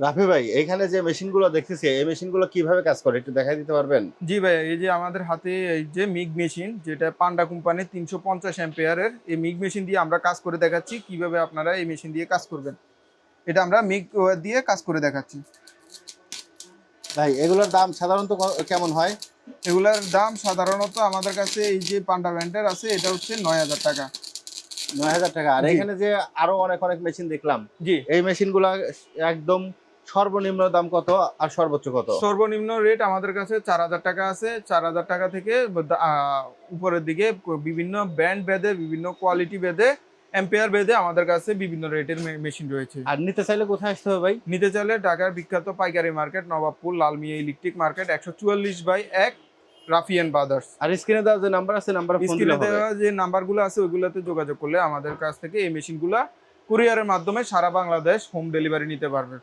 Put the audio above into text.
রাফি ভাই, এখানে যে মেশিনগুলো দেখতেছি এই মেশিনগুলো কিভাবে কাজ করে একটু দেখাই দিতে পারবেন? জি ভাই, এই যে আমাদের হাতে এই যে মিগ মেশিন, যেটা পান্ডা কোম্পানির 350 অ্যাম্পিয়ারের এই মিগ মেশিন দিয়ে আমরা কাজ করে দেখাচ্ছি কিভাবে আপনারা এই মেশিন দিয়ে কাজ করবেন। এটা আমরা মিগ দিয়ে কাজ করে দেখাচ্ছি। ভাই এগুলোর দাম সাধারণত কেমন হয়? এগুলার দাম সাধারণত আমাদের কাছে এই যে পান্ডা ব্র্যান্ডের আছে, এটা হচ্ছে 9,000 টাকা। 9,000 টাকা। আর জি এখানে যে আরো অনেক অনেক মেশিন দেখলাম, জি। এই মেশিনগুলো একদম সর্বনিম্ন দাম কত আর সর্বোচ্চ কত? সর্বনিম্ন রেট আমাদের কাছে 4,000 টাকা আছে। 4,000 টাকা থেকে উপরের দিকে বিভিন্ন ব্র্যান্ড ভেদে, বিভিন্ন কোয়ালিটি ভেদে, অ্যাম্পিয়ার ভেদে আমাদের কাছে বিভিন্ন রেটের মেশিন রয়েছে। আর নিতে চাইলে কোথায় আসতে হবে ভাই? নিতে চাইলে ঢাকার বিখ্যাত পাইকারি market Nawabpur Lalmiya electric market 144/1 Rafiyan brothers. আর স্ক্রিনে দেওয়া যে নাম্বার আছে নাম্বারে ফোন দিলে স্ক্রিনে হবে? দেওয়া যে নাম্বারগুলো আছে ওইগুলোতে যোগাযোগ করলে আমাদের কাছ থেকে এই মেশিনগুলা কুরিয়ারের মাধ্যমে সারা বাংলাদেশ হোম ডেলিভারি নিতে পারবে।